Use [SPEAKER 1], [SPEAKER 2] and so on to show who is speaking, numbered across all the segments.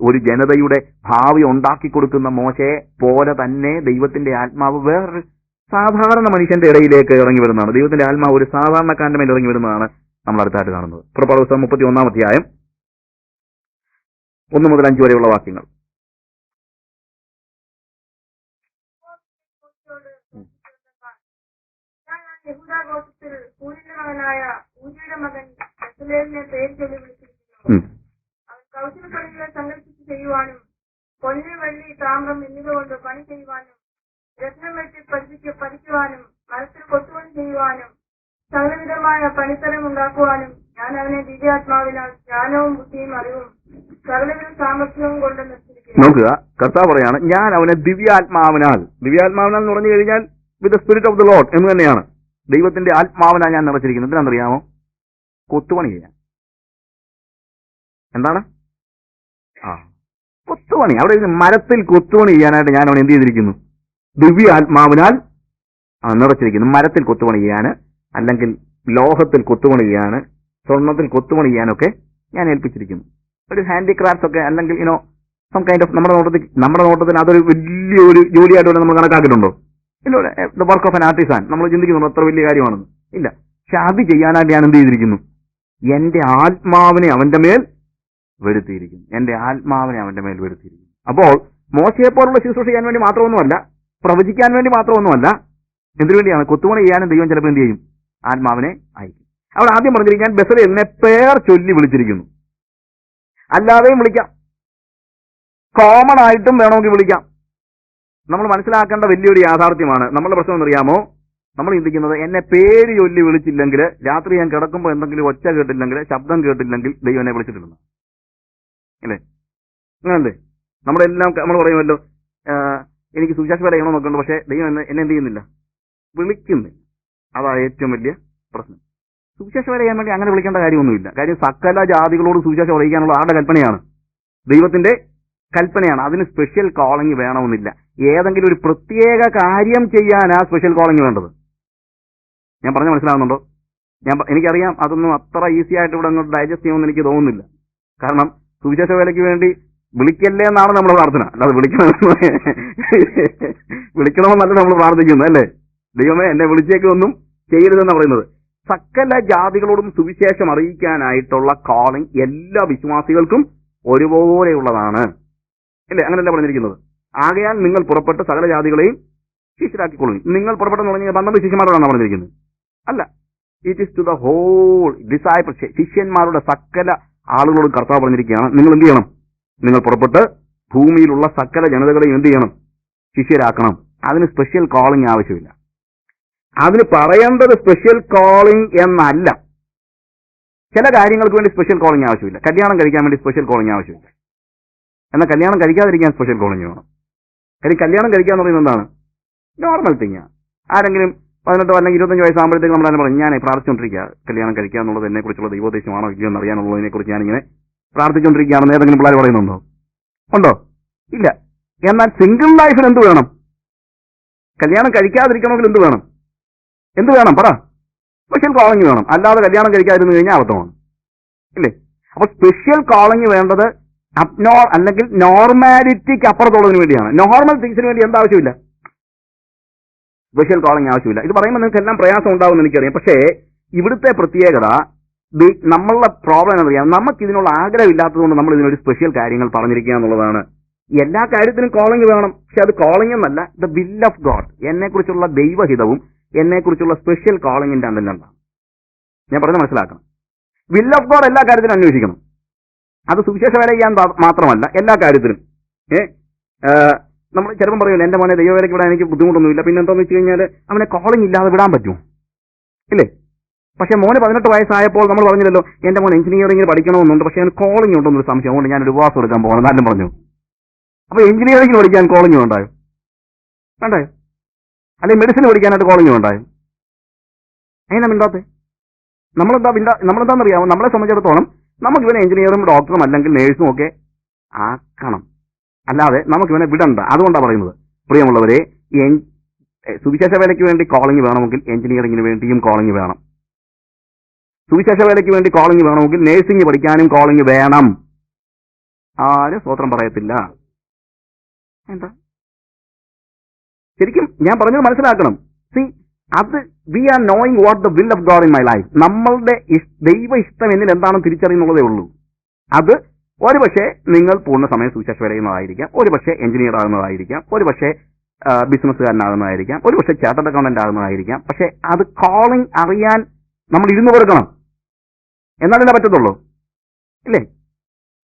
[SPEAKER 1] ഒരു ജനതയുടെ ഭാവി ഉണ്ടാക്കി കൊടുക്കുന്ന മോശയെ പോലെ തന്നെ ദൈവത്തിന്റെ ആത്മാവ് വേറൊരു സാധാരണ മനുഷ്യന്റെ ഇടയിലേക്ക് ഇറങ്ങി വരുന്നതാണ്. ദൈവത്തിന്റെ ആത്മാവ് ഒരു സാധാരണക്കാരന്റെ മേൽ ഇറങ്ങി വരുന്നതാണ് നമ്മൾ അടുത്തായിട്ട് കാണുന്നത്. പുറപ്പാട് പുസ്തകം 31 അധ്യായം 1 മുതൽ 5 വരെയുള്ള വാക്യങ്ങൾ.
[SPEAKER 2] യഹൂദാഗോത്രത്തിൽ ഊരിന്റെ മകനായ ഊരിയുടെ മകൻ ബെസലേലിനെ പേര് ചൊല്ലി വിളിച്ചിരിക്കുന്നു. അവൻ കൗശലപ്പണികളെ സങ്കല്പിച്ച് ചെയ്യുവാനും പൊന്ന്, വെള്ളി, താമ്രം എന്നിവ കൊണ്ട് പണി ചെയ്യുവാനും രത്നം വെച്ച് പതിക്കുവാനും മരത്തിൽ കൊത്തുപണി ചെയ്യുവാനും സകലവിധമായ പണിത്തരം ഉണ്ടാക്കുവാനും ഞാൻ അവനെ ദിവ്യാത്മാവിനാൽ ജ്ഞാനവും ബുദ്ധിയും അറിവും സകലവിധ സാമർഥ്യവും കൊണ്ട് നിർത്തിയിരിക്കുന്നു.
[SPEAKER 1] നോക്കുക, കർത്താവ് പറയാണ്, ഞാൻ അവനെ ദിവ്യാത്മാവിനാൽ എന്ന് പറഞ്ഞു കഴിഞ്ഞാൽ with the spirit of the Lord എന്ന് തന്നെയാണ്. ദൈവത്തിന്റെ ആത്മാവിനാൽ ഞാൻ നിറച്ചിരിക്കുന്നത്. എന്തിനാണെന്നറിയാമോ? കൊത്തുപണി ചെയ്യാൻ. എന്താണ്? കൊത്തുപണി. അവിടെ മരത്തിൽ കൊത്തുപണി ചെയ്യാനായിട്ട് ഞാൻ അവൻ എന്ത് ചെയ്തിരിക്കുന്നു? ദിവ്യ ആത്മാവിനാൽ നിറച്ചിരിക്കുന്നു. മരത്തിൽ കൊത്തുപണി ചെയ്യാന്, അല്ലെങ്കിൽ ലോഹത്തിൽ കൊത്തുപണി ചെയ്യാന്, സ്വർണത്തിൽ കൊത്തുപണി ചെയ്യാനൊക്കെ ഞാൻ ഏൽപ്പിച്ചിരിക്കുന്നു. ഒരു ഹാൻഡിക്രാഫ്റ്റ്സ് ഒക്കെ, അല്ലെങ്കിൽ സം കൈൻഡ് ഓഫ് നമ്മുടെ നോട്ടത്തിൽ അതൊരു വലിയ ഒരു ജോലിയായിട്ട് നമ്മൾ കണക്കാക്കിയിട്ടുണ്ടോ? ഇല്ല. The work of an artisan നമ്മൾ ചിന്തിക്കുന്നുണ്ടോ അത്ര വലിയ കാര്യമാണെന്ന്? ഇല്ല. പക്ഷെ അത് ചെയ്യാനായിട്ട് ഞാൻ എന്ത് ചെയ്തിരിക്കുന്നു? എന്റെ ആത്മാവിനെ അവന്റെ മേൽ വരുത്തിയിരിക്കുന്നു. എന്റെ ആത്മാവിനെ അവന്റെ മേൽ വരുത്തിയിരിക്കുന്നു. അപ്പോൾ മോശയെ പോലുള്ള ശുശ്രൂഷ ചെയ്യാൻ വേണ്ടി മാത്രമൊന്നുമല്ല, പ്രവചിക്കാൻ വേണ്ടി മാത്രമൊന്നുമല്ല. എന്തിനു വേണ്ടിയാണ്? കൊത്തുപണി ചെയ്യാനും ദൈവം ചിലപ്പോൾ എന്ത് ചെയ്യും? ആത്മാവിനെ അയക്കും. അവിടെ ആദ്യം പറഞ്ഞിരിക്കാൻ ബെസലേലിനെ പേർ ചൊല്ലി വിളിച്ചിരിക്കുന്നു. അല്ലാതെയും വിളിക്കാം, കോമൺ ആയിട്ടും വേണമെങ്കിൽ വിളിക്കാം. നമ്മൾ മനസ്സിലാക്കേണ്ട വലിയൊരു യാഥാർത്ഥ്യമാണ്. നമ്മുടെ പ്രശ്നം എന്നറിയാമോ? നമ്മൾ ചിന്തിക്കുന്നത്, എന്നെ പേര് ചൊല്ലി വിളിച്ചില്ലെങ്കിൽ, രാത്രി ഞാൻ കിടക്കുമ്പോൾ എന്തെങ്കിലും ഒച്ച കേട്ടില്ലെങ്കിൽ, ശബ്ദം കേട്ടില്ലെങ്കിൽ ദൈവം എന്നെ വിളിച്ചിട്ടില്ലെന്ന്. അല്ലേ? അങ്ങനല്ലേ? നമ്മൾ പറയുമല്ലോ, എനിക്ക് സുവിശേഷ വേല ചെയ്യണമെന്ന് നോക്കുന്നുണ്ട്, പക്ഷേ ദൈവം എന്നെ എന്ത് ചെയ്യുന്നില്ല? വിളിക്കുന്നില്ല. അതാണ് ഏറ്റവും വലിയ പ്രശ്നം. സുവിശേഷ വേല ചെയ്യാൻ വേണ്ടി അങ്ങനെ വിളിക്കേണ്ട കാര്യമൊന്നുമില്ല. കാര്യം സകല ജാതികളോട് സുവിശേഷം അറിയിക്കാനുള്ള ആരുടെ കൽപ്പനയാണ്? ദൈവത്തിന്റെ കൽപ്പനയാണ്. അതിന് സ്പെഷ്യൽ കോളിംഗ് വേണമെന്നില്ല. ഏതെങ്കിലും ഒരു പ്രത്യേക കാര്യം ചെയ്യാനാ സ്പെഷ്യൽ കോളിംഗ് വേണ്ടത്. ഞാൻ പറഞ്ഞ മനസ്സിലാവുന്നുണ്ടോ? എനിക്കറിയാം അതൊന്നും അത്ര ഈസി ആയിട്ട് ഇവിടെ അങ്ങോട്ട് ഡൈജസ്റ്റ് ചെയ്യുമെന്ന് എനിക്ക് തോന്നുന്നില്ല. കാരണം സുവിശേഷ വേലയ്ക്ക് വേണ്ടി വിളിക്കല്ലേ എന്നാണ് നമ്മുടെ പ്രാർത്ഥന. അല്ലാതെ വിളിക്കണമെന്നല്ല നമ്മൾ പ്രാർത്ഥിക്കുന്നത്, അല്ലേ? ദൈവമേ എന്നെ വിളിച്ചേക്കൊന്നും ചെയ്യരുതെന്നാണ് പറയുന്നത്. സകല ജാതികളോടും സുവിശേഷം അറിയിക്കാനായിട്ടുള്ള കോളിംഗ് എല്ലാ വിശ്വാസികൾക്കും ഒരുപോലെയുള്ളതാണ്, അല്ലേ? അങ്ങനെയല്ല പറഞ്ഞിരിക്കുന്നത്. ആകയാൽ നിങ്ങൾ പുറപ്പെട്ട് സകല ജാതികളെയും ശിഷ്യരാക്കിക്കൊള്ളും. നിങ്ങൾ പുറപ്പെട്ടെന്ന് പറഞ്ഞാൽ 12 ശിഷ്യന്മാരോടാണ് പറഞ്ഞിരിക്കുന്നത്. അല്ല, it is to the whole disciple. ശിഷ്യന്മാരുടെ സകല ആളുകളോടും കർത്താവ് പറഞ്ഞിരിക്കുകയാണ്, നിങ്ങൾ എന്ത് ചെയ്യണം? നിങ്ങൾ പുറപ്പെട്ട് ഭൂമിയിലുള്ള സകല ജനതകളെയും എന്ത് ചെയ്യണം? ശിഷ്യരാക്കണം. അതിന് സ്പെഷ്യൽ കോളിംഗ് ആവശ്യമില്ല. അതിന് പറയേണ്ടത് സ്പെഷ്യൽ കോളിംഗ് എന്നല്ല. ചില കാര്യങ്ങൾക്ക് വേണ്ടി സ്പെഷ്യൽ കോളിംഗ് ആവശ്യമില്ല. കല്യാണം കഴിക്കാൻ വേണ്ടി സ്പെഷ്യൽ കോളിംഗ് ആവശ്യമില്ല. എന്നാൽ കല്യാണം കഴിക്കാതിരിക്കാൻ സ്പെഷ്യൽ കോളിംഗ് വേണം. കാര്യം കല്യാണം കഴിക്കാന്ന് പറയുന്നത് എന്താണ്? നോർമൽ തിങ്ങാണ്. ആരെങ്കിലും 18 അല്ലെങ്കിൽ 25 വയസ്സാകുമ്പോഴത്തേക്ക് നമ്മൾ തന്നെ പറയും, ഞാൻ പ്രാർത്ഥിച്ചുകൊണ്ടിരിക്കുക കല്യാണം കഴിക്കുക എന്നുള്ളത് എന്നെ കുറിച്ചുള്ള ദൈവോദ്ദേശമാണോ ഇല്ലയോ എന്ന് അറിയാനുള്ളതിനെ കുറിച്ച് ഞാനിങ്ങനെ പ്രാർത്ഥിച്ചുകൊണ്ടിരിക്കുകയാണെന്ന് ഏതെങ്കിലും പിള്ളേർ പറയുന്നുണ്ടോ? ഉണ്ടോ? ഇല്ല. എന്നാൽ സിംഗിൾ ലൈഫിൽ എന്ത് വേണം? കല്യാണം കഴിക്കാതിരിക്കണമെങ്കിൽ എന്ത് വേണം? പറ. സ്പെഷ്യൽ കോളിംഗ് വേണം. അല്ലാതെ കല്യാണം കഴിക്കാതിരുന്നു കഴിഞ്ഞാൽ അബദ്ധമാണ്, ഇല്ലേ? അപ്പൊ സ്പെഷ്യൽ കോളിംഗ് വേണ്ടത് അല്ലെങ്കിൽ നോർമാലിറ്റിക്ക് അപ്പുറത്തുള്ളതിന് വേണ്ടിയാണ്. നോർമൽ തിങ്സിന് വേണ്ടി എന്താവശ്യമില്ല? സ്പെഷ്യൽ കോളിംഗ് ആവശ്യമില്ല. ഇത് പറയുമ്പോൾ നിങ്ങൾക്ക് എല്ലാം പ്രയാസം ഉണ്ടാവുമെന്ന് എനിക്കറിയാം. പക്ഷേ ഇവിടുത്തെ പ്രത്യേകത, നമ്മളുടെ പ്രോബ്ലം എന്നറിയാം, നമുക്ക് ഇതിനുള്ള ആഗ്രഹമില്ലാത്തതുകൊണ്ട് നമ്മൾ ഇതിനൊരു സ്പെഷ്യൽ കാര്യങ്ങൾ പറഞ്ഞിരിക്കുക എന്നുള്ളതാണ്. എല്ലാ കാര്യത്തിനും കോളിംഗ് വേണം, പക്ഷെ അത് കോളിംഗ് എന്നല്ല, ദ വിൽ ഓഫ് ഗോഡ്. എന്നെക്കുറിച്ചുള്ള ദൈവഹിതവും എന്നെക്കുറിച്ചുള്ള സ്പെഷ്യൽ കോളിംഗിന്റെ അണ്ടല്ലാണ്. ഞാൻ പറഞ്ഞ് മനസ്സിലാക്കണം. വിൽ ഓഫ് ഗോഡ് എല്ലാ കാര്യത്തിനും അന്വേഷിക്കണം. അത് സുവിശേഷ വേല ചെയ്യാൻ മാത്രമല്ല, എല്ലാ കാര്യത്തിലും. നമ്മൾ ചിലപ്പം പറയുമല്ലോ, എന്റെ മോനെ ദൈവവേലയ്ക്ക് വിടാൻ എനിക്ക് ബുദ്ധിമുട്ടൊന്നുമില്ല. പിന്നെ എന്താണെന്ന് വെച്ച് കഴിഞ്ഞാൽ അവനെ കോളിംഗ് ഇല്ലാതെ വിടാൻ പറ്റുമോ? ഇല്ലേ? പക്ഷെ മോന് 18 വയസ്സായപ്പോൾ നമ്മൾ പറഞ്ഞില്ലല്ലോ, എന്റെ മോൻ എഞ്ചിനീയറിംഗിൽ പഠിക്കണമെന്നുണ്ട്, പക്ഷെ അവന് കോളിംഗ് ഉണ്ടെന്നൊരു സംശയം, അതുകൊണ്ട് ഞാൻ ഒരു ഉപവാസം എടുക്കാൻ പോകണം എന്നാലും പറഞ്ഞു. അപ്പൊ എഞ്ചിനീയറിംഗിന് പഠിക്കാൻ കോളിംഗ് വേണ്ടായോ? അല്ലെങ്കിൽ മെഡിസിൻ പഠിക്കാനായിട്ട് കോളിംഗ് വേണ്ടായോ? അങ്ങനെ മിണ്ടാത്തെ നമ്മളെന്താണെന്നറിയാമോ? നമ്മളെ സംബന്ധിച്ചിടത്തോളം നമുക്ക് ഇവനെ എഞ്ചിനീയറും ഡോക്ടറും അല്ലെങ്കിൽ നേഴ്സും ഒക്കെ ആക്കണം, അല്ലാതെ നമുക്ക് ഇവനെ വിടണ്ട. അതുകൊണ്ടാണ് പറയുന്നത്, പ്രിയമുള്ളവരെ, സുവിശേഷ വേലയ്ക്ക് വേണ്ടി കോളിംഗ് വേണമെങ്കിൽ എഞ്ചിനീയറിംഗിന് വേണ്ടിയും കോളിംഗ് വേണം. സുവിശേഷ വേലയ്ക്ക് വേണ്ടി കോളിംഗ് വേണമെങ്കിൽ നേഴ്സിംഗ് പഠിക്കാനും കോളിംഗ് വേണം. ആരും സ്തോത്രം പറയത്തില്ല. എന്താ ശരിക്കും ഞാൻ പറഞ്ഞത് മനസ്സിലാക്കണം. സി, അത് we are knowing what the will of God in my life. നമ്മളുടെ ദൈവ ഇഷ്ടം എന്നിൽ എന്താണെന്ന് തിരിച്ചറിയുന്നുള്ളതേ ഉള്ളൂ. അത് ഒരുപക്ഷെ നിങ്ങൾ പൂർണ്ണസമയം സുവിശേഷ ചെയ്യുന്നതായിരിക്കാം, ഒരുപക്ഷെ എഞ്ചിനീയർ ആകുന്നതായിരിക്കാം, ഒരുപക്ഷെ ബിസിനസ്സുകാരനാകുന്നതായിരിക്കാം, ഒരുപക്ഷെ ചാർട്ടേഡ് അക്കൗണ്ടന്റ് ആകുന്നതായിരിക്കാം. പക്ഷെ അത് കോളിംഗ് അറിയാൻ നമ്മൾ ഇരുന്ന് കൊടുക്കണം, എന്നാലല്ലേ പറ്റത്തുള്ളൂ. ഇല്ലേ?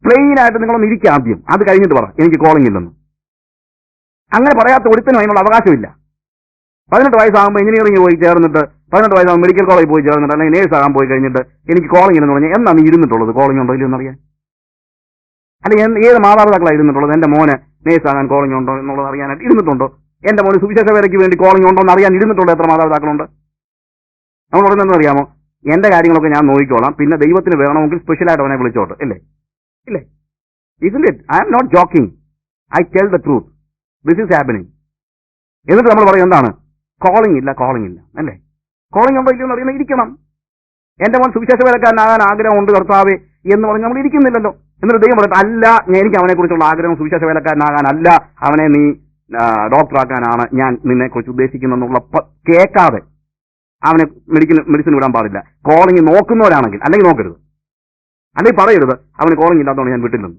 [SPEAKER 1] പ്ലെയിൻ ആയിട്ട് നിങ്ങളൊന്ന് ഇരിക്കുക ആദ്യം, അത് കഴിഞ്ഞിട്ട് പറ എനിക്ക് കോളിംഗ് ഇല്ലെന്ന്. അങ്ങനെ പറയാത്ത ഒരുത്തിനും അതിനുള്ള അവകാശമില്ല. 18 വയസ്സാകുമ്പോൾ എഞ്ചിനീയറിംഗ് പോയി ചേർന്നിട്ട്, 18 വയസ്സാകുമ്പോൾ മെഡിക്കൽ കോളേജ് പോയി ചേർന്നിട്ട്, അല്ലെങ്കിൽ നേഴ്സ് ആകാൻ പോയി കഴിഞ്ഞിട്ട് എനിക്ക് കോളിംഗ് ഇല്ലെന്ന് പറഞ്ഞാൽ എന്നാണ് നീ ഇരുന്നിട്ടുള്ളത്? കോളിംഗ് ഉണ്ടോ ഇല്ലെന്ന് അറിയാൻ? അല്ലെങ്കിൽ ഏത് മാതാപിതാക്കളാണ് ഇരുന്നിട്ടുള്ളത്? എന്റെ മോന് നേഴ്സ് ആകാൻ കോളിംഗ് ഉണ്ടോ എന്നുള്ളത് അറിയാനായിട്ട് ഇരുന്നിട്ടുണ്ടോ? എന്റെ മോന് സുവിശേഷ വേലയ്ക്ക് വേണ്ടി കോളിംഗ് ഉണ്ടോ എന്ന് അറിയാൻ ഇരുന്നിട്ടുണ്ടോ? എത്ര മാതാപിതാക്കളുണ്ട്? നമ്മൾ പറയുന്നതെന്ന് അറിയാമോ? എന്റെ കാര്യങ്ങളൊക്കെ ഞാൻ നോക്കിക്കോളാം, പിന്നെ ദൈവത്തിന് വേണമെങ്കിൽ സ്പെഷ്യലായിട്ട് അവനെ വിളിച്ചോട്ടെ. ഇല്ലേ? ഇല്ലേ? isn't it? I am not joking. I tell the truth. This is happening. എന്നിട്ട് നമ്മൾ പറയും എന്താണ്? കോളിംഗ് ഇല്ല, കോളിംഗ് ഇല്ല. അല്ലേ? കോളിംഗ് ഉണ്ടോ ഇല്ലയോ എന്ന് അറിയുന്നത് ഇരിക്കണം. എന്റെ മോൻ സുവിശേഷ വേലക്കാരനാകാൻ ആഗ്രഹമുണ്ട് കർത്താവേ എന്ന് പറഞ്ഞ് നമ്മൾ ഇരിക്കുന്നില്ലല്ലോ. എന്നിട്ട് ദൈവം പറയട്ടെ, അല്ല, എനിക്ക് അവനെ കുറിച്ചുള്ള ആഗ്രഹം സുവിശേഷ വേലക്കാരനാകാനല്ല, അവനെ നീ ഡോക്ടറാക്കാനാണ് ഞാൻ നിന്നെ കുറിച്ച് ഉദ്ദേശിക്കുന്നെന്നുള്ള കേൾക്കാതെ അവനെ മെഡിസിൻ വിടാൻ പാടില്ല. കോളിംഗ് നോക്കുന്നവരാണെങ്കിൽ, അല്ലെങ്കിൽ നോക്കരുത്, അല്ലെങ്കിൽ പറയരുത് അവന് കോളിംഗ് ഇല്ലാത്തതുകൊണ്ട് ഞാൻ വിട്ടില്ലെന്ന്.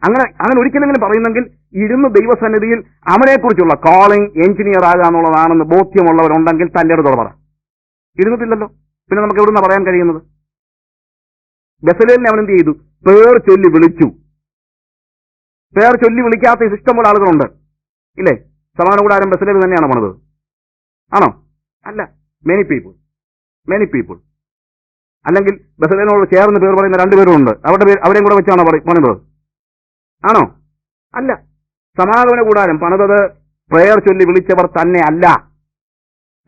[SPEAKER 1] അങ്ങനെ ഒരിക്കലെങ്കിലും പറയുന്നെങ്കിൽ ഇരുന്ന് ദൈവസന്നിധിയിൽ അവനെക്കുറിച്ചുള്ള കോളിംഗ് എഞ്ചിനീയർ ആകുക എന്നുള്ളതാണെന്ന് ബോധ്യമുള്ളവരുണ്ടെങ്കിൽ തന്റെ അടുത്തോടെ പറ. ഇരുന്നിട്ടില്ലല്ലോ, പിന്നെ നമുക്ക് എവിടുന്ന പറയാൻ കഴിയുന്നത്? ബെസലേലിനെ അവൻ എന്ത് ചെയ്തു? പേർ ചൊല്ലി വിളിച്ചു. പേർ ചൊല്ലി വിളിക്കാത്ത ഇഷ്ടംപോലെ ആളുകളുണ്ട്. ഇല്ലേ? സമാന കൂടാരം ബെസലേൽ തന്നെയാണ് പണിത്? ആണോ? അല്ല. Many people. അല്ലെങ്കിൽ ബെസലേലിനോട് ചേർന്ന് പേർ പറയുന്ന രണ്ടുപേരുണ്ട്, അവരെയും കൂടെ വെച്ചാണോ പണിത്? ആണോ? അല്ല. സമാഗമന കൂടാരം പണിതത് പ്രേയർ ചൊല്ലി വിളിച്ചവർ തന്നെ അല്ല.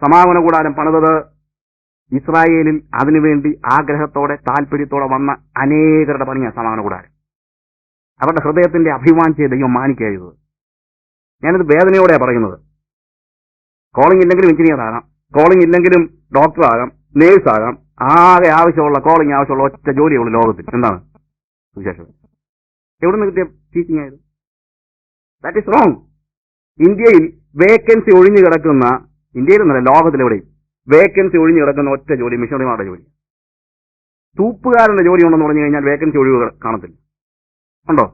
[SPEAKER 1] സമാഗമന കൂടാരം പണിതത് ഇസ്രായേലിൽ അതിനുവേണ്ടി ആഗ്രഹത്തോടെ താല്പര്യത്തോടെ വന്ന അനേകരുടെ പണിയാണ് സമാഗമന കൂടാരം. അവരുടെ ഹൃദയത്തിന്റെ അഭിമാനിച്ച് ദൈവം മാനിക്കുക ചെയ്തത്. ഞാനിത് വേദനയോടെയാണ് പറയുന്നത്. കോളിംഗ് ഇല്ലെങ്കിലും എഞ്ചിനീയർ ആകാം, കോളിംഗ് ഇല്ലെങ്കിലും ഡോക്ടർ ആകാം, നേഴ്സ് ആകാം. ആകെ ആവശ്യമുള്ള കോളിംഗ് ആവശ്യമുള്ള ഒറ്റ ജോലിയുള്ളൂ ലോകത്തിൽ. എന്താണ്? സുവിശേഷം. എവിടെ നിന്ന് കിട്ടിയ ടീച്ചിങ് ആയത്? That is wrong. ഇന്ത്യയിൽ വേക്കൻസി ഒഴിഞ്ഞു കിടക്കുന്ന, ഇന്ത്യയിൽ നിന്നല്ല ലോകത്തിലെവിടെയും വേക്കൻസി ഒഴിഞ്ഞു കിടക്കുന്ന ഒറ്റ ജോലി മിഷണറിമാരുടെ ജോലി. തൂപ്പുകാരന്റെ ജോലി ഉണ്ടെന്ന് പറഞ്ഞു കഴിഞ്ഞാൽ വേക്കൻസി ഒഴിവ് കാണത്തില്ല. ഉണ്ടോ?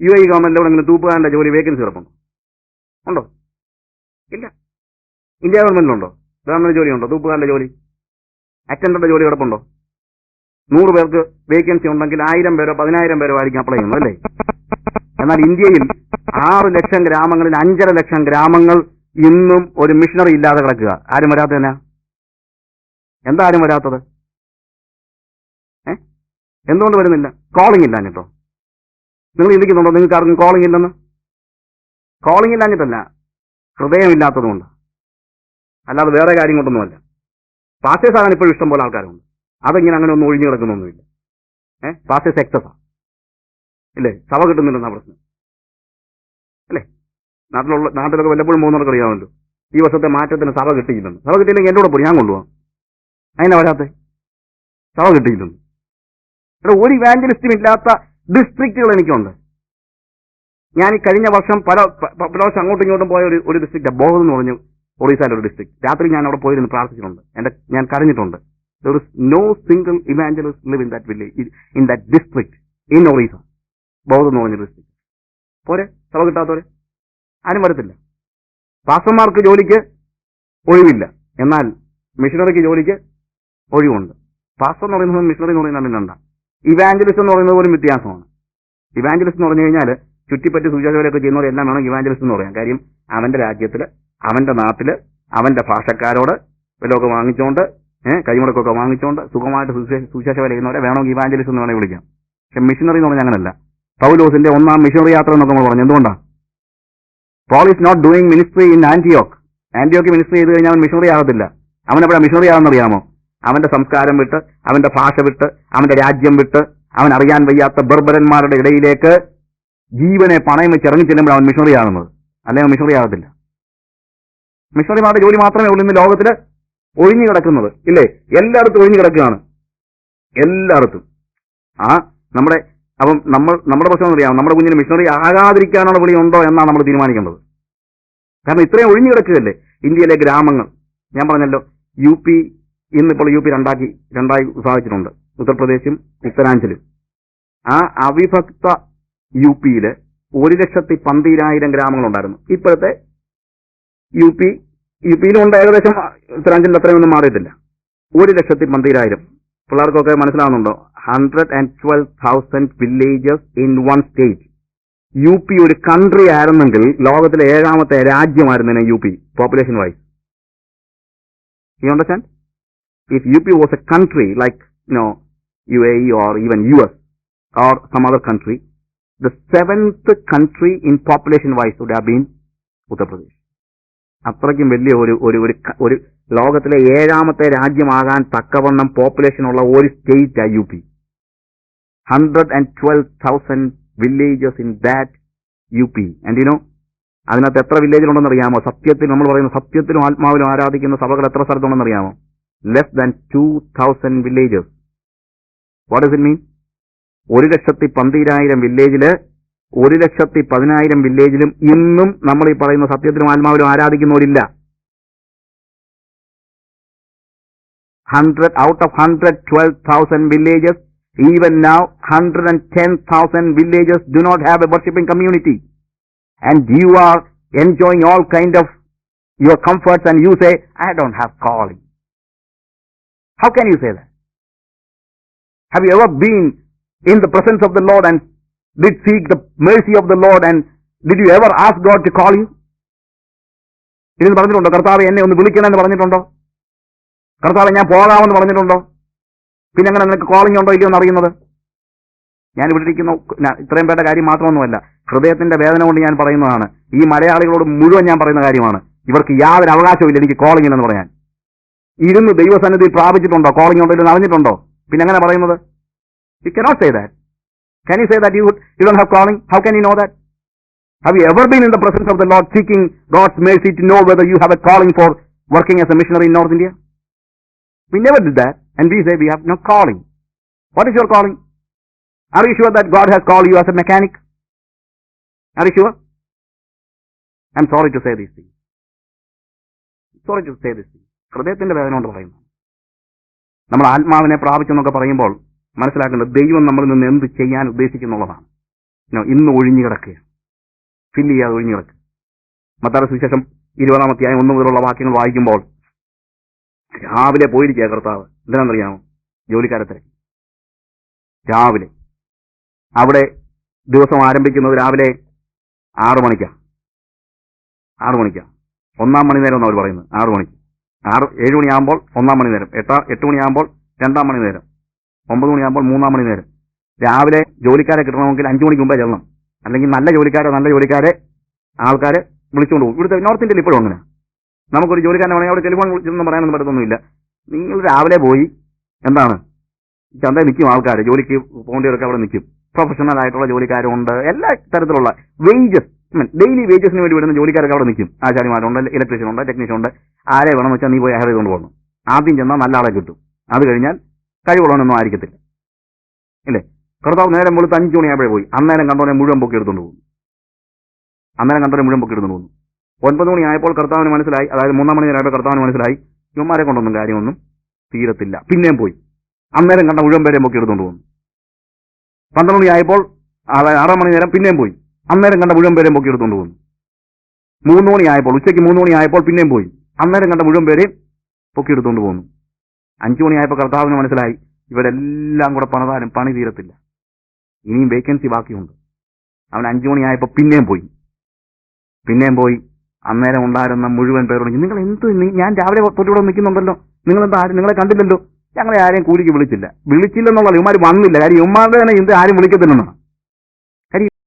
[SPEAKER 1] UAE ഗവൺമെന്റ് എവിടെങ്കിലും തൂപ്പുകാരന്റെ ജോലി വേക്കൻസി കിടപ്പുണ്ടോ? ഉണ്ടോ? ഇല്ല. ഇന്ത്യ ഗവൺമെന്റിലുണ്ടോ? ഗവൺമെന്റ് ജോലിയുണ്ടോ? തൂപ്പുകാരന്റെ ജോലി, അറ്റൻഡറുടെ ജോലി കിടപ്പുണ്ടോ? 100 പേർക്ക് വേക്കൻസി ഉണ്ടെങ്കിൽ 1000 പേരോ 10000 പേരോ ആയിരിക്കും അപ്ലൈ ചെയ്യുന്നത്, അല്ലേ? എന്നാൽ ഇന്ത്യയിൽ 6 ലക്ഷം ഗ്രാമങ്ങളിൽ 5.5 ലക്ഷം ഗ്രാമങ്ങൾ ഇന്നും ഒരു മിഷണറി ഇല്ലാതെ കിടക്കുക. ആരും വരാത്തതിനാ? എന്താ ആരും വരാത്തത്? എന്തുകൊണ്ട് വരുന്നില്ല? കോളിംഗ് ഇല്ലാഞ്ഞിട്ടോ? നിങ്ങൾ ചിന്തിക്കുന്നുണ്ടോ നിങ്ങൾക്ക് ആർക്കും കോളിംഗ് ഇല്ലെന്ന്? കോളിംഗ് ഇല്ലാഞ്ഞിട്ടല്ല, ഹൃദയമില്ലാത്തതുകൊണ്ട്, അല്ലാതെ വേറെ കാര്യം കൊണ്ടൊന്നുമല്ല. പാസ്റ്റേഴ്സ് ആകാൻ ഇപ്പോഴും ഇഷ്ടം പോലെ ആൾക്കാരുണ്ട്. അതെങ്ങനെ അങ്ങനെ ഒന്നും ഒഴിഞ്ഞു കിടക്കുന്നൊന്നുമില്ല. പാസ്റ്റേഴ്സ് എക്സസാ, ഇല്ലേ? സഭ കിട്ടുന്നില്ലെന്നാ പ്രശ്നം, അല്ലേ? നാട്ടിലൊക്കെ വല്ലപ്പോഴും പോകുന്നവർക്ക് അറിയാമല്ലോ. ഈ വർഷത്തെ മാറ്റത്തിന് സഭ കിട്ടിയില്ലെന്ന്. സഭ കിട്ടിയില്ലെങ്കിൽ എൻ്റെ കൂടെ പോയി, ഞാൻ കൊണ്ടുപോകാം. അതിനാ വരാത്തെ? സഭ കിട്ടിയില്ലെന്ന്. ഇവിടെ ഒരു ഇവാഞ്ചലിസ്റ്റും ഇല്ലാത്ത ഡിസ്ട്രിക്റ്റുകൾ എനിക്കുണ്ട്. ഞാൻ ഈ കഴിഞ്ഞ വർഷം പല പ്രാവശ്യം അങ്ങോട്ടും ഇങ്ങോട്ടും പോയ ഒരു ഡിസ്ട്രിക്റ്റ്, ബോധം എന്ന് പറഞ്ഞു, ഒറീസയിലെ ഒരു ഡിസ്ട്രിക്ട്. രാത്രി ഞാൻ അവിടെ പോയിരുന്ന് പ്രാർത്ഥിച്ചിട്ടുണ്ട്. ഞാൻ കരഞ്ഞിട്ടുണ്ട്. There is no single evangelist live in that village, in that district, in Orissa. ബോധം എന്ന് പറഞ്ഞ ഡിസ്ട്രിക്ട്. പോരെ? സഭ കിട്ടാത്തവരെ ആരും വരത്തില്ല. പാസ്റ്റർമാർക്ക് ജോലിക്ക് ഒഴിവില്ല, എന്നാൽ മിഷണറിക്ക് ജോലിക്ക് ഒഴിവുണ്ട്. പാസ്റ്റർ എന്ന് പറയുന്നത് മിഷണറി എന്ന് പറയുന്നത് രണ്ടാ. ഇവാഞ്ചലിസ്റ്റ് എന്ന് പറയുന്നത് പോലും വ്യത്യാസമാണ്. ഇവാഞ്ചലിസ്റ്റ് എന്ന് പറഞ്ഞു കഴിഞ്ഞാൽ ചുറ്റിപ്പറ്റി സുവിശേഷകരൊക്കെ ചെയ്യുന്നവരെല്ലാം വേണം ഇവാഞ്ചലിസ്റ്റ് എന്ന് പറയാം. കാര്യം അവന്റെ രാജ്യത്തിൽ, അവന്റെ നാട്ടില്, അവന്റെ ഭാഷക്കാരോട് വിലയൊക്കെ വാങ്ങിച്ചുകൊണ്ട്, കൈമുടക്കൊക്കെ വാങ്ങിച്ചുകൊണ്ട് സുഖമായിട്ട് സുവിശേഷ വില ചെയ്യുന്നവരെ വേണമെങ്കിൽ ഇവാഞ്ചലിസ്റ്റ് എന്ന് വേണമെങ്കിൽ വിളിക്കാം. പക്ഷെ മിഷണറി എന്ന് പറഞ്ഞാൽ അങ്ങനല്ല. പൗലോസിന്റെ 1ാം മിഷണറി യാത്ര എന്നൊക്കെ നമ്മൾ പറഞ്ഞു. എന്തുകൊണ്ടാണ്? Paul is not doing ministry in ആന്റിയോക്ക്. ആന്റിയോക്ക് മിനിസ്ട്രി ചെയ്ത് കഴിഞ്ഞാൽ അവൻ മിഷണറി ആകത്തില്ല. അവനെപ്പോഴാണ് മിഷണറി ആണെന്നറിയാമോ? അവന്റെ സംസ്കാരം വിട്ട്, അവന്റെ ഭാഷ വിട്ട്, അവന്റെ രാജ്യം വിട്ട്, അവൻ അറിയാൻ വയ്യാത്ത ബർബരന്മാരുടെ ഇടയിലേക്ക് ജീവനെ പണയം വെച്ച് ഇറങ്ങി ചെല്ലുമ്പോൾ അവൻ മിഷണറി ആകുന്നത്. അല്ലെങ്കിൽ മിഷണറി ആകത്തില്ല. മിഷണറിമാരുടെ ജോലി മാത്രമേ ഉള്ളൂ ഇന്ന് ലോകത്തിൽ ഒഴിഞ്ഞു കിടക്കുന്നത്, ഇല്ലേ? എല്ലായിടത്തും ഒഴിഞ്ഞു കിടക്കുകയാണ്, എല്ലായിടത്തും. നമ്മുടെ അപ്പം നമ്മുടെ പ്രശ്നം അറിയാം, നമ്മുടെ കുഞ്ഞിന് മിഷണറി ആകാതിരിക്കാനുള്ള വിളി ഉണ്ടോ എന്നാണ് നമ്മൾ തീരുമാനിക്കേണ്ടത്. കാരണം ഇത്രയും ഒഴിഞ്ഞു കിടക്കുകയല്ലേ ഇന്ത്യയിലെ ഗ്രാമങ്ങൾ. ഞാൻ പറഞ്ഞല്ലോ, യു പി ഇന്നിപ്പോൾ യു പി രണ്ടായി വിഭാഗിച്ചിട്ടുണ്ട്, ഉത്തർപ്രദേശും ഉത്തരാഞ്ചലും. ആ അവിഭക്ത യു പിയില് 1,12,000 ഗ്രാമങ്ങളുണ്ടായിരുന്നു. ഇപ്പോഴത്തെ യു പിയിലുണ്ട് ഏകദേശം ഉത്തരാഞ്ചലിൽ അത്രയൊന്നും മാറിയിട്ടില്ല. 1,12,000. പിള്ളേർക്കൊക്കെ മനസ്സിലാവുന്നുണ്ടോ? 112,000 villages in one state. U P ഒരു കൺട്രി ആയിരുന്നെങ്കിൽ ലോകത്തിലെ 7ാമത്തെ രാജ്യമായിരുന്നേനെ U P, population wise. You understand? If U P was a country like UAE or even US or some other country, the 7th country in population wise would have been Uttar Pradesh. അത്രയ്ക്കും വലിയ ഒരു ലോകത്തിലെ 7ാമത്തെ രാജ്യമാകാൻ തക്കവണ്ണം population ഉള്ള ഒരു state U P. 112,000 villages in that UP. And അതിനകത്ത് എത്ര വില്ലേജിലുണ്ടെന്ന് അറിയാമോ? സത്യത്തിൽ നമ്മൾ പറയുന്ന സത്യത്തിലും ആത്മാവിലും ആരാധിക്കുന്ന സഭകൾ എത്ര സ്ഥലത്തുണ്ടെന്ന് അറിയാമോ? Less than 2,000 villages. What does it mean? 1,12,000 വില്ലേജില് 1,10,000 വില്ലേജിലും ഇന്നും നമ്മൾ ഈ പറയുന്ന സത്യത്തിലും ആത്മാവിലും ആരാധിക്കുന്നവരില്ല. 100 out of 112,000 villages, even now 110,000 villages do not have a worshipping community. And you are enjoying all kind of your comforts and you say, I don't have calling. How can you say that? Have you ever been in the presence of the Lord and did seek the mercy of the Lord, and did you ever ask God to call you? ഇതിന് പറഞ്ഞിട്ടുണ്ടോ? കർത്താവ് എന്നെ ഒന്ന് വിളിക്കണമെന്ന് പറഞ്ഞിട്ടുണ്ടോ? കർത്താവ് ഞാൻ പോകാമെന്ന് പറഞ്ഞിട്ടുണ്ടോ? പിന്നെ അങ്ങനെ നിനക്ക് കോളിംഗ് ഉണ്ടോ ഇല്ലയോ എന്ന് അറിയുന്നത്? ഞാൻ ഇവിടെ ഇരിക്കുന്ന ഇത്രയും പേരുടെ കാര്യം മാത്രമൊന്നുമല്ല, ഹൃദയത്തിന്റെ വേദന കൊണ്ട് ഞാൻ പറയുന്നതാണ്. ഈ മലയാളികളോട് മുഴുവൻ ഞാൻ പറയുന്ന കാര്യമാണ്. ഇവർക്ക് യാതൊരു അവകാശവും എനിക്ക് കോളിംഗ് എന്ന് പറയാൻ. ഇരുന്ന് ദൈവസന്നിധി പ്രാപിച്ചിട്ടുണ്ടോ? കോളിംഗ് ഉണ്ടോ ഇല്ലെന്ന് അറിഞ്ഞിട്ടുണ്ടോ? പിന്നെ എങ്ങനെ പറയുന്നത്? You cannot say that. Can you say that you don't have calling? How can you know that? Have you ever been in the presence of the Lord seeking God's mercy to know whether you have a calling for working as a missionary in North India? We never did that, and we say we have no calling. What is your calling? Are you sure that God has called you as a mechanic? Are you sure? I'm sorry to say these things. ഹൃദയത്തിന്റെ വേദന കൊണ്ട് പറയുന്നു. നമ്മൾ ആത്മാവിനെ പ്രാപിച്ചെന്നൊക്കെ പറയുമ്പോൾ മനസ്സിലാക്കേണ്ടത് ദൈവം നമ്മളിൽ നിന്ന് എന്ത് ചെയ്യാൻ ഉദ്ദേശിക്കുന്നുള്ളതാണ്. ഇന്ന് ഒഴിഞ്ഞു കിടക്കുക, ഫില്ല് ചെയ്യാതെ ഒഴിഞ്ഞു കിടക്കുക. മത്തായിയുടെ സുവിശേഷം 20-ാം അധ്യായം 1 മുതലുള്ള വാക്യങ്ങൾ വായിക്കുമ്പോൾ രാവിലെ പോയിരിക്കുക കർത്താവ്. എന്തിനാണെന്നറിയാമോ? ജോലിക്കാരെ തിരക്കി. രാവിലെ അവിടെ ദിവസം ആരംഭിക്കുന്നത് രാവിലെ 6 മണിക്കാണ്. 1-ാം മണി നേരം അവർ പറയുന്നത് 6 മണിക്ക്. 7 മണിയാകുമ്പോൾ 1-ാം മണി നേരം, 8 മണിയാകുമ്പോൾ 2-ാം മണി നേരം, 9 മണിയാകുമ്പോൾ 3-ാം മണി നേരം. രാവിലെ ജോലിക്കാരെ കിട്ടണമെങ്കിൽ 5 മണിക്ക് മുമ്പേ ചെല്ലണം. അല്ലെങ്കിൽ നല്ല ജോലിക്കാരെ ആൾക്കാരെ വിളിച്ചുകൊണ്ട് പോകും. ഇവിടുത്തെ നോർത്ത് ഇന്ത്യയിൽ ഇപ്പോഴും അങ്ങനെ. നമുക്കൊരു ജോലിക്കാരനെ വേണമെങ്കിൽ അവിടെ ടെലിഫോൺ വിളിച്ചൊന്നും പറയാനൊന്നും പറ്റത്തൊന്നുമില്ല. നിങ്ങൾ രാവിലെ പോയി എന്താണ് ചന്തയിൽ നിൽക്കും ആൾക്കാർ, ജോലിക്ക് പോകേണ്ടവരൊക്കെ അവിടെ നിൽക്കും. പ്രൊഫഷണൽ ആയിട്ടുള്ള ജോലിക്കാരുണ്ട്, എല്ലാ തരത്തിലുള്ള വേജസ്, ഡെയിലി വേജസിന് വേണ്ടി വരുന്ന ജോലിക്കാരൊക്കെ അവിടെ നിൽക്കും. ആശാരിമാരുണ്ട്, ഇലക്ട്രീഷ്യൻ ഉണ്ട്, ടെക്നീഷ്യൻ ഉണ്ട്. ആരെ വേണമെന്ന് വെച്ചാൽ നീ പോയി ഹയർ ചെയ്തുകൊണ്ട് പോകണം. ആദ്യം ചെന്നാൽ നല്ല ആളെ കിട്ടും. അത് കഴിഞ്ഞാൽ കഴിവുള്ളവനൊന്നും ആയിരിക്കത്തില്ല, ഇല്ലേ? കർത്താവ് നേരം വെളുത്ത് 5 മണിയാകുമ്പോഴേ പോയി അന്നേരം കണ്ടോനെ മുഴുവൻ പൊക്കി എടുത്തുകൊണ്ട് പോകും. 9 മണിയായപ്പോൾ കർത്താവിന് മനസ്സിലായി, അതായത് 3-ാം മണി നേരമായപ്പോൾ കർത്താവിന് മനസ്സിലായി ഇവന്മാരെ കൊണ്ടൊന്നും കാര്യമൊന്നും തീരത്തില്ല. പിന്നെയും പോയി അന്നേരം കണ്ട മുഴുവൻ പേരെയും പൊക്കി എടുത്തുകൊണ്ട് പോകുന്നു. 12 മണിയായപ്പോൾ, അതായത് 6-ാം മണി നേരം പിന്നെയും പോയി അന്നേരം കണ്ട മുഴുവൻ പേരെയും പൊക്കി എടുത്തുകൊണ്ട് പോകുന്നു. 3 മണിയായപ്പോൾ, ഉച്ചയ്ക്ക് 3 മണിയായപ്പോൾ പിന്നെയും പോയി അന്നേരം കണ്ട മുഴുവൻ പേരെയും പൊക്കി എടുത്തുകൊണ്ട് പോകുന്നു. 5 മണിയായപ്പോൾ കർത്താവിന് മനസ്സിലായി ഇവരെല്ലാം കൂടെ പണിതാലും പണി തീരത്തില്ല, ഇനിയും വേക്കൻസി ബാക്കിയുണ്ട്. അവൻ 5 മണിയായപ്പോൾ പിന്നെയും പോയി അന്നേരം ഉണ്ടായിരുന്ന മുഴുവൻ പേരോട്, നിങ്ങൾ എന്ത്, ഞാൻ രാവിലെ തൊട്ടിവിടെ നിൽക്കുന്നുണ്ടല്ലോ, നിങ്ങളെ കണ്ടില്ലല്ലോ, ഞങ്ങളെ ആരെയും കൂലിക്ക് വിളിച്ചില്ലെന്നുള്ള ഇവന്മാർ വന്നില്ല. കാര്യം ഇവന്മാരുടെ തന്നെ എന്ത് ആരും വിളിക്കത്തില്ലെന്നാണ്.